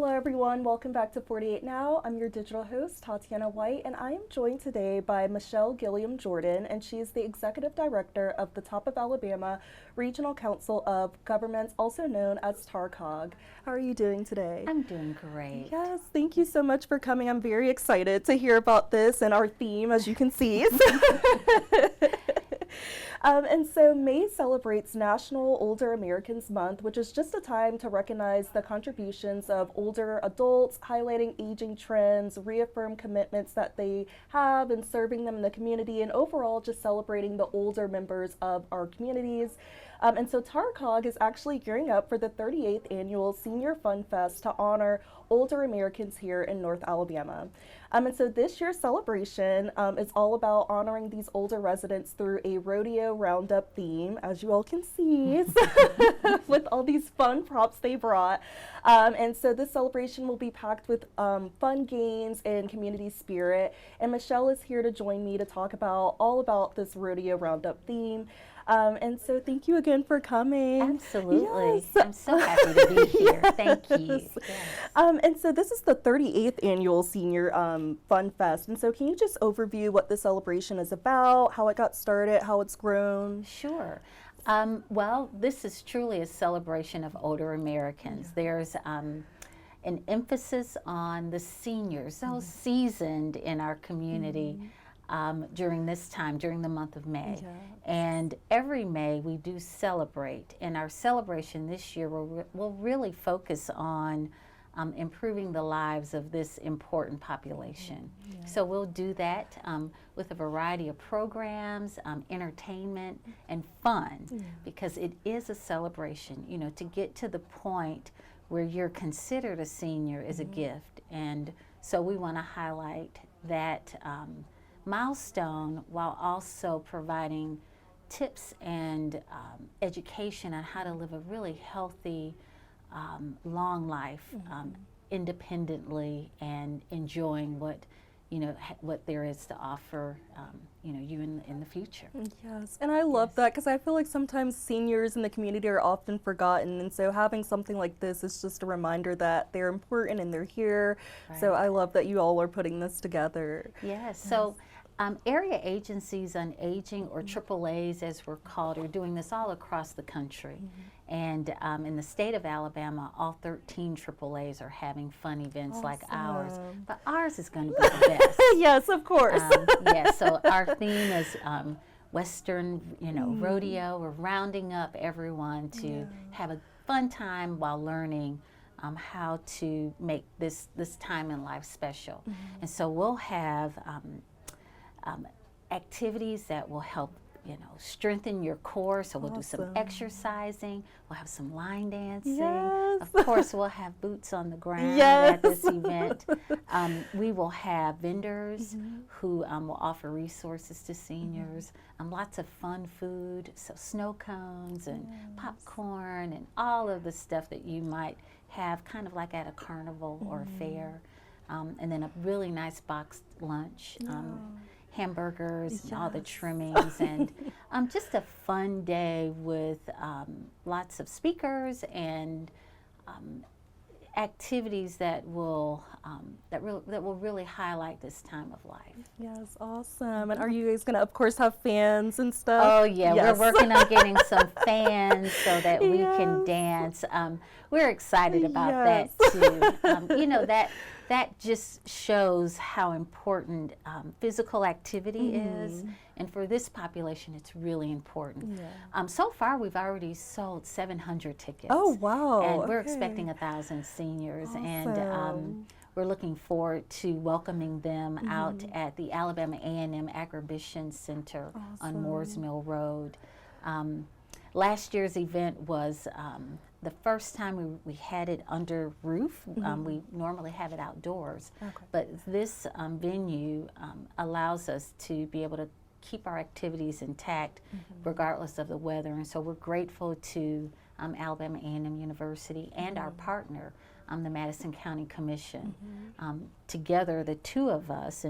Hello everyone, welcome back to 48 Now. I'm your digital host, Tatiana White, and I am joined today by Michelle Gilliam Jordan, and she is the Executive Director of the Top of Alabama Regional Council of Governments, also known as TARCOG. How are you doing today? I'm doing great. Yes, thank you so much for coming. I'm very excited to hear about this and our theme, as you can see. And so May celebrates National Older Americans Month, which is just a time to recognize the contributions of older adults, highlighting aging trends, reaffirm commitments that they have in serving them in the community, and overall just celebrating the older members of our communities. And so TARCOG is actually gearing up for the 38th annual Senior Fun Fest to honor older Americans here in North Alabama. And so this year's celebration is all about honoring these older residents through a rodeo roundup theme, as you all can see, with all these fun props they brought. And so this celebration will be packed with fun games and community spirit. And Michelle is here to join me to talk about all about this rodeo roundup theme. And so thank you again for coming. Absolutely. Yes. I'm so happy to be here. Thank you. Yes. Yes. And so this is the 38th annual Senior Fun Fest. And so can you just overview what the celebration is about, how it got started, how it's grown? Sure. Well, this is truly a celebration of older Americans. There's an emphasis on the seniors, those seasoned in our community. During this time, during the month of May. Yeah. And every May we do celebrate, and our celebration this year will really focus on improving the lives of this important population. Yeah. So we'll do that with a variety of programs, entertainment, and fun, because it is a celebration. You know, to get to the point where you're considered a senior is a gift, and so we want to highlight that milestone while also providing tips and education on how to live a really healthy, long life independently and enjoying what what there is to offer you in the future. Yes, and I love that because I feel like sometimes seniors in the community are often forgotten, and so having something like this is just a reminder that they're important and they're here. Right. So I love that you all are putting this together. Yes, so area agencies on aging, or AAAs as we're called, are doing this all across the country. And in the state of Alabama, all 13 AAAs are having fun events like ours. But ours is going to be the best. Yes, of course. So our theme is Western, rodeo. We're rounding up everyone to have a fun time while learning how to make this time in life special. And so we'll have activities that will help strengthen your core. So we'll do some exercising, we'll have some line dancing. Yes. Of course, we'll have boots on the ground Yes. at this event. We will have vendors who will offer resources to seniors, lots of fun food, so snow cones and popcorn and all of the stuff that you might have kind of like at a carnival or a fair. And then a really nice boxed lunch. Hamburgers and all the trimmings, and just a fun day with lots of speakers and activities that will really highlight this time of life. Yes, awesome. And are you guys going to, of course, have fans and stuff? Oh yeah, yes. We're working on getting some fans so that we can dance. We're excited about that too. That just shows how important physical activity is, and for this population, it's really important. So far, we've already sold 700 tickets. Oh wow! And we're expecting 1,000 seniors, and we're looking forward to welcoming them out at the Alabama A&M Agribition Center on Moores Mill Road. Last year's event was the first time we had it under roof. We normally have it outdoors, but this venue allows us to be able to keep our activities intact regardless of the weather. And so we're grateful to Alabama A&M University and our partner, the Madison County Commission. Together, the two of us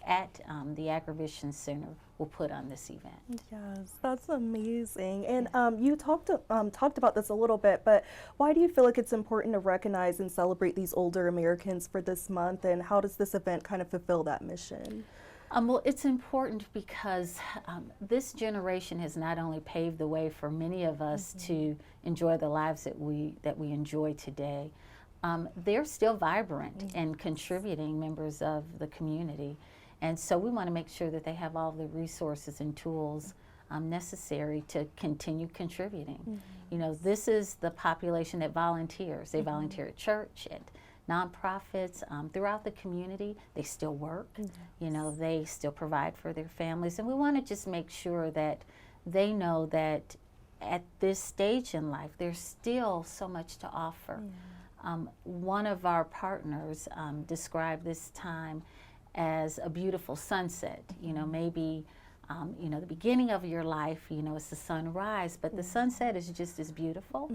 at the Agribition Center will put on this event. Yes, that's amazing. And you talked about this a little bit, but why do you feel like it's important to recognize and celebrate these older Americans for this month, and how does this event kind of fulfill that mission? Well, it's important because this generation has not only paved the way for many of us to enjoy the lives that we enjoy today, they're still vibrant and contributing members of the community. And so we want to make sure that they have all the resources and tools necessary to continue contributing. You know, this is the population that volunteers. They volunteer at church, at nonprofits, throughout the community. They still work. You know, they still provide for their families. And we want to just make sure that they know that at this stage in life, there's still so much to offer. One of our partners described this time as a beautiful sunset. You know, maybe you know, the beginning of your life, you know, it's the sunrise, but the sunset is just as beautiful.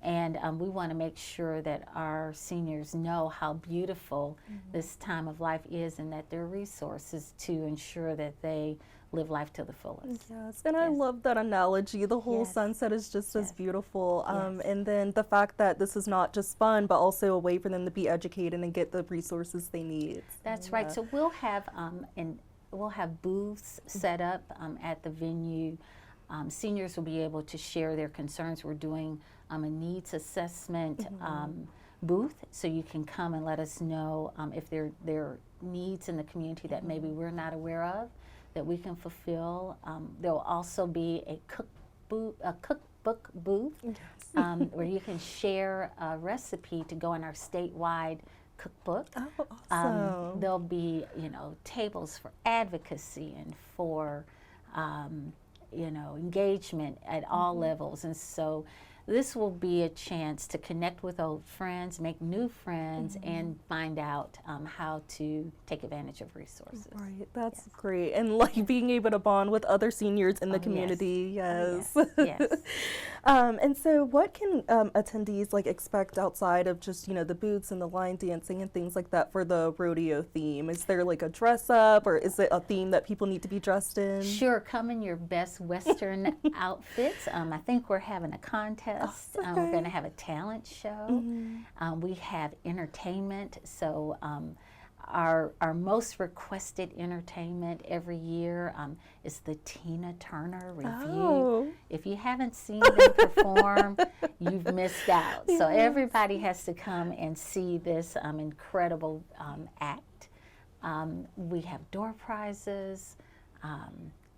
And we want to make sure that our seniors know how beautiful this time of life is, and that there are resources to ensure that they live life to the fullest. Yes, and I love that analogy. The whole sunset is just as beautiful. And then the fact that this is not just fun, but also a way for them to be educated and get the resources they need. That's right. So we'll have booths set up at the venue. Seniors will be able to share their concerns. We're doing a needs assessment booth, so you can come and let us know if there are needs in the community that maybe we're not aware of, that we can fulfill. There will also be a cookbook booth where you can share a recipe to go in our statewide cookbook. Oh, awesome. There'll be, you know, tables for advocacy and for, you know, engagement at all levels. And so this will be a chance to connect with old friends, make new friends, and find out how to take advantage of resources. Right, that's great. And like being able to bond with other seniors in the community. Yes. And so what can attendees like expect outside of just, you know, the booths and the line dancing and things like that for the rodeo theme? Is there like a dress up, or is it a theme that people need to be dressed in? Sure, come in your best Western outfits. I think we're having a contest. We're going to have a talent show. We have entertainment. So our most requested entertainment every year is the Tina Turner Review. If you haven't seen them perform, you've missed out. So everybody has to come and see this incredible act. We have door prizes.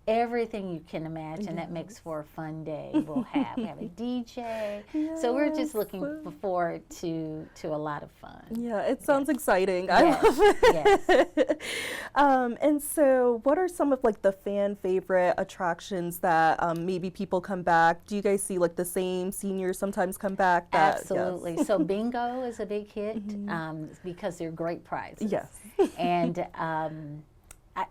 Everything you can imagine that makes for a fun day we'll have. We have a DJ. So we're just looking forward to a lot of fun. Yeah, it sounds exciting. I love it. And so what are some of like the fan favorite attractions that maybe people come back? Do you guys see like the same seniors sometimes come back? Absolutely. So bingo is a big hit because they're great prizes. And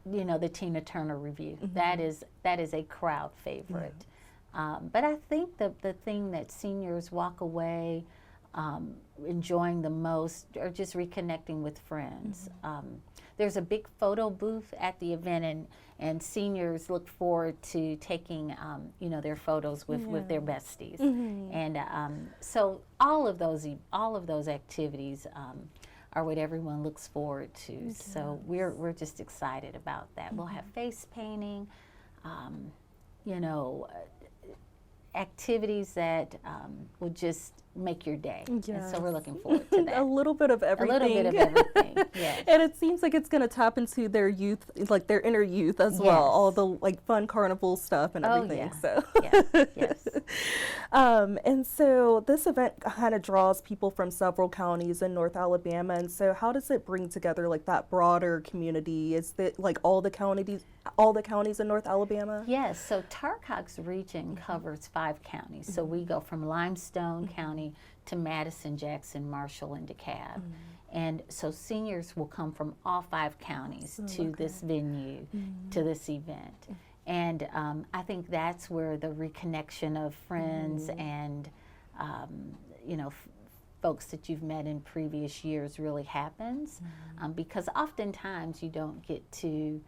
you know, the Tina Turner Review, that is a crowd favorite. But I think the thing that seniors walk away enjoying the most are just reconnecting with friends. There's a big photo booth at the event, and seniors look forward to taking you know, their photos with their besties. And so all of those activities are what everyone looks forward to. So we're just excited about that. We'll have face painting, you know, activities that will just make your day. And so we're looking forward to that. A little bit of everything. A little bit of everything, yes. And it seems like it's going to tap into their youth, like their inner youth as well, all the like fun carnival stuff and everything. So. Yes. And so this event kind of draws people from several counties in North Alabama. And so how does it bring together like that broader community? Is it like all the counties in North Alabama? Yes, so TARCOG's region covers 5 counties. So we go from Limestone County to Madison, Jackson, Marshall, and DeKalb. And so seniors will come from all 5 counties to this venue, to this event. And I think that's where the reconnection of friends and, you know, folks that you've met in previous years really happens. Because oftentimes you don't get to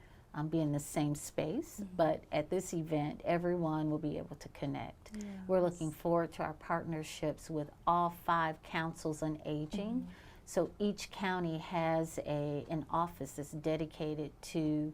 be in the same space, but at this event, everyone will be able to connect. Yes. We're looking forward to our partnerships with all 5 councils on aging. So each county has an office that's dedicated to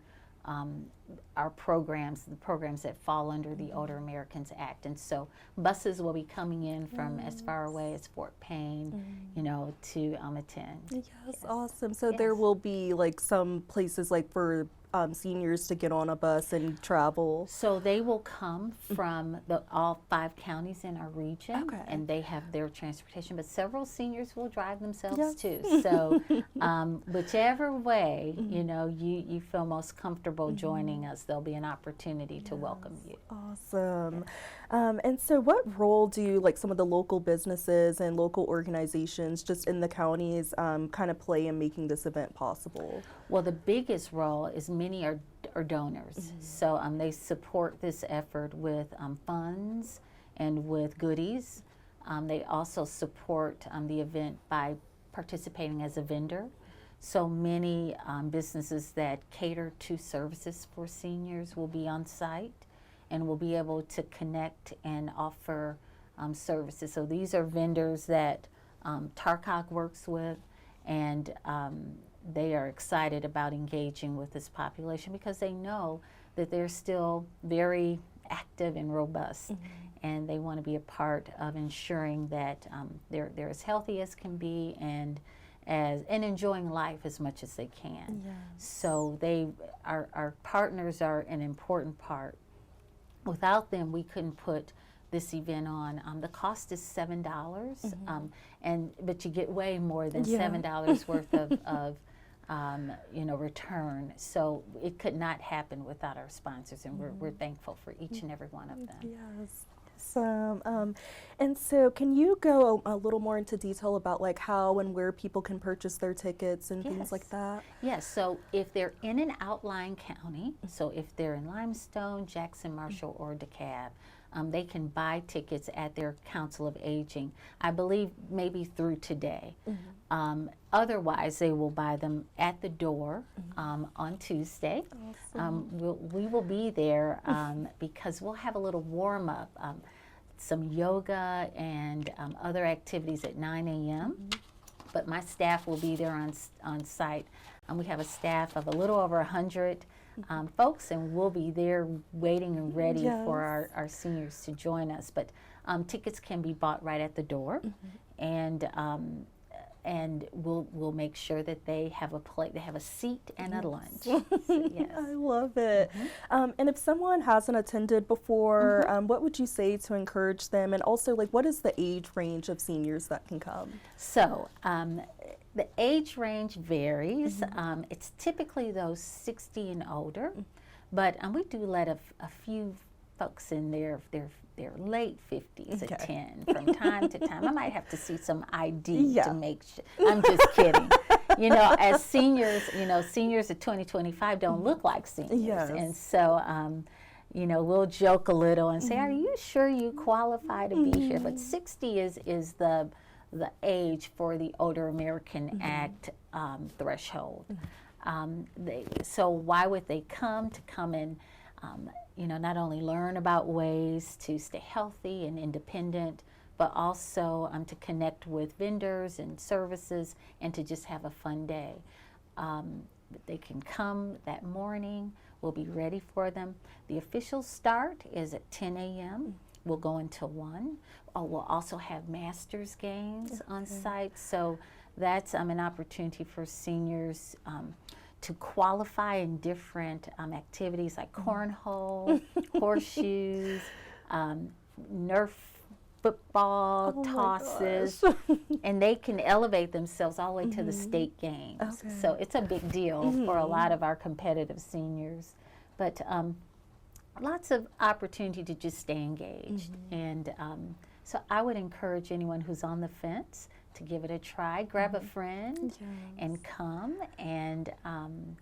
our programs, the programs that fall under the Older Americans Act. And so buses will be coming in from as far away as Fort Payne, you know, to attend. Yes, awesome. So there will be like some places like for seniors to get on a bus and travel. So they will come from all 5 counties in our region, and they have their transportation, but several seniors will drive themselves too. So whichever way, you know, you feel most comfortable joining us, there'll be an opportunity to welcome you. Awesome. And so what role do like some of the local businesses and local organizations just in the counties kind of play in making this event possible? Well, the biggest role is many are donors. So they support this effort with funds and with goodies. They also support the event by participating as a vendor. So many businesses that cater to services for seniors will be on site and will be able to connect and offer services. So these are vendors that TARCOG works with, and they are excited about engaging with this population because they know that they're still very active and robust, and they want to be a part of ensuring that they're as healthy as can be and enjoying life as much as they can. So our partners are an important part. Without them, we couldn't put this event on. The cost is $7, but you get way more than $7 worth of you know, return. So it could not happen without our sponsors, and we're thankful for each and every one of them. Yes. Awesome. And so can you go a little more into detail about like how and where people can purchase their tickets and things like that? Yes, so if they're in an outlying county, so if they're in Limestone, Jackson, Marshall, or DeKalb, they can buy tickets at their Council of Aging, I believe maybe through today. Otherwise, they will buy them at the door on Tuesday. Awesome. We will be there because we'll have a little warm-up, some yoga and other activities at 9 a.m. But my staff will be there on site. We have a staff of a little over 100 folks, and we'll be there waiting and ready for our seniors to join us. But tickets can be bought right at the door, and we'll make sure that they have a plate, they have a seat and a lunch. So, yes. I love it. And if someone hasn't attended before, what would you say to encourage them? And also, like, what is the age range of seniors that can come? So the age range varies. It's typically those 60 and older, but we do let a few folks in their late 50s attend from time to time. I might have to see some ID to make sure. I'm just kidding. You know, as seniors, you know, seniors at 2025 don't look like seniors. And so, you know, we'll joke a little and say, are you sure you qualify to be here? But 60 is the age for the Older American Act threshold. So why would they come? To come and you know, not only learn about ways to stay healthy and independent, but also to connect with vendors and services and to just have a fun day. They can come that morning. We'll be ready for them. The official start is at 10 a.m. We'll go until 1. We'll also have masters games on site. So that's an opportunity for seniors to qualify in different activities like cornhole, horseshoes, Nerf football, tosses, and they can elevate themselves all the way to the state games. So it's a big deal for a lot of our competitive seniors. But lots of opportunity to just stay engaged. And so I would encourage anyone who's on the fence to give it a try. Grab a friend and come and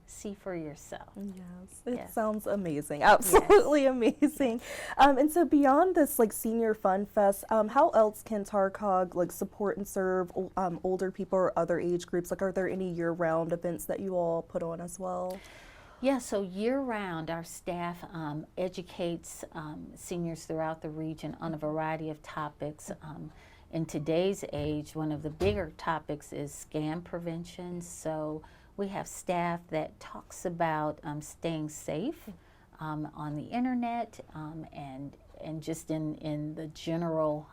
see for yourself. It sounds amazing. Absolutely amazing. And so beyond this like senior fun fest, how else can TARCOG like support and serve older people or other age groups? Like, are there any year-round events that you all put on as well? Yeah, so year-round, our staff educates seniors throughout the region on a variety of topics. In today's age, one of the bigger topics is scam prevention. So we have staff that talks about staying safe on the internet and just in the general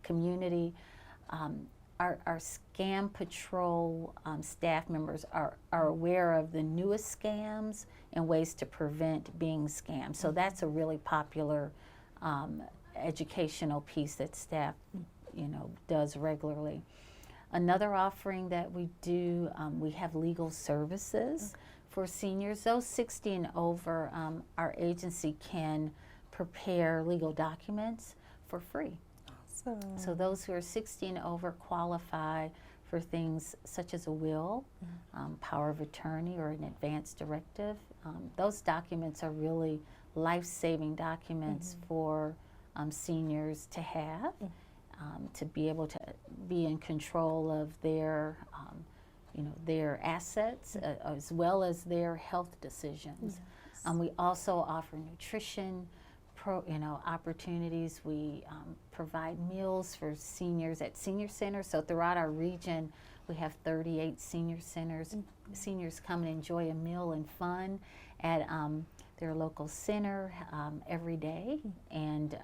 community. Our scam patrol staff members are aware of the newest scams and ways to prevent being scammed. So that's a really popular educational piece that staff, does regularly. Another offering that we do, we have legal services for seniors. Those 60 and over, our agency can prepare legal documents for free. So those who are 60 and over qualify for things such as a will, power of attorney, or an advance directive. Those documents are really life-saving documents for seniors to have, to be able to be in control of their, their assets as well as their health decisions. Yes. We also offer nutrition opportunities. We provide meals for seniors at senior centers. So throughout our region, we have 38 senior centers. Seniors come and enjoy a meal and fun at their local center every day, and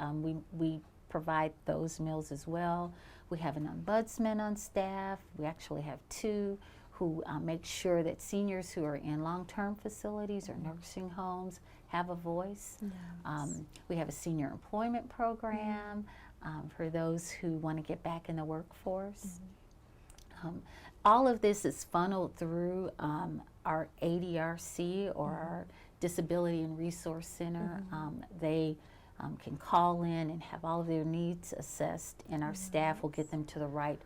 we provide those meals as well. We have an ombudsman on staff. We actually have two who make sure that seniors who are in long-term facilities or nursing homes have a voice. Yes. We have a senior employment program for those who want to get back in the workforce. All of this is funneled through our ADRC, or our Disability and Resource Center. They can call in and have all of their needs assessed, and our staff will get them to the right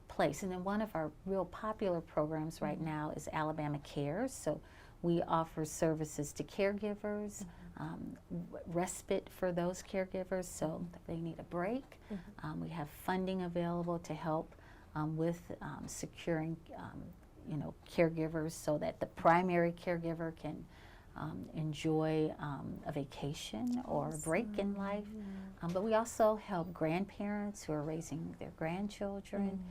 place. And then one of our real popular programs right now is Alabama Cares. So we offer services to caregivers, respite for those caregivers, so if they need a break. We have funding available to help with securing, caregivers, so that the primary caregiver can enjoy a vacation or a break in life. But we also help grandparents who are raising their grandchildren.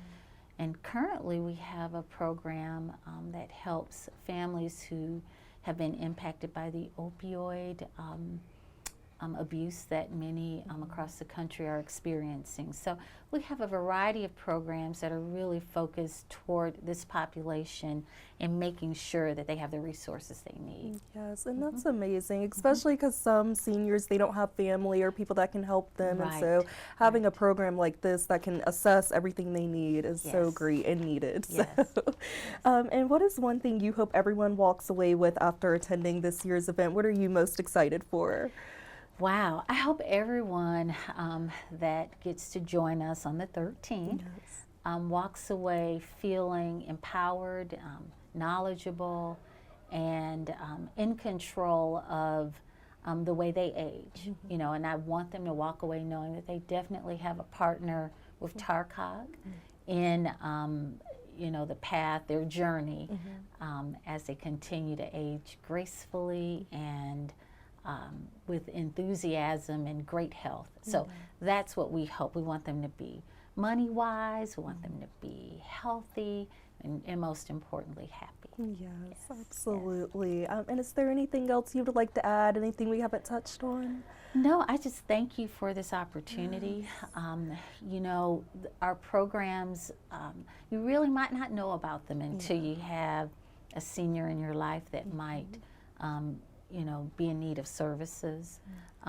And currently we have a program that helps families who have been impacted by the opioid abuse that many across the country are experiencing. So we have a variety of programs that are really focused toward this population and making sure that they have the resources they need. Yes, and that's amazing, especially because some seniors, they don't have family or people that can help them. And so having a program like this that can assess everything they need is so great and needed. Yes. So, and what is one thing you hope everyone walks away with after attending this year's event? What are you most excited for? Wow, I hope everyone that gets to join us on the 13th walks away feeling empowered, knowledgeable, and in control of the way they age. And I want them to walk away knowing that they definitely have a partner with TARCOG in the path, their journey, as they continue to age gracefully and with enthusiasm and great health. So that's what we hope. We want them to be money-wise, we want them to be healthy, and most importantly, happy. Yes, absolutely. And is there anything else you would like to add, anything we haven't touched on? No, I just thank you for this opportunity. Our programs, you really might not know about them until you have a senior in your life that might be in need of services.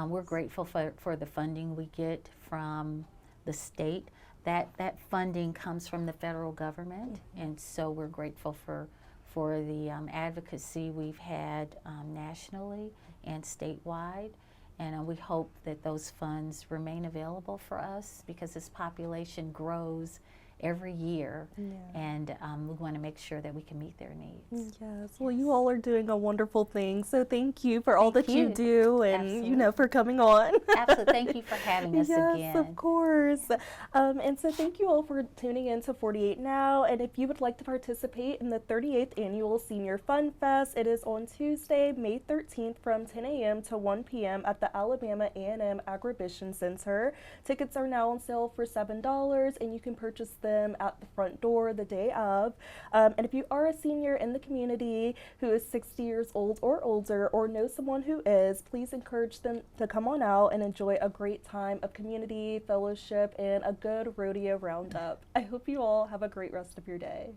We're grateful for the funding we get from the state. That funding comes from the federal government, and so we're grateful for the advocacy we've had nationally and statewide. And we hope that those funds remain available for us, because this population grows every year, Yeah. and we want to make sure that we can meet their needs. Yes. Well, you all are doing a wonderful thing. So thank you for all Thank that you you. do, and you know, for coming on. Absolutely. Thank you for having us Yes, again. of course. And so thank you all for tuning in to 48 Now. And if you would like to participate in the 38th Annual Senior Fun Fest, it is on Tuesday, May 13th from 10 a.m. to 1 p.m. at the Alabama A&M Agribition Center. Tickets are now on sale for $7, and you can purchase them at the front door the day of. And if you are a senior in the community who is 60 years old or older, or know someone who is, please encourage them to come on out and enjoy a great time of community, fellowship, and a good rodeo roundup. I hope you all have a great rest of your day.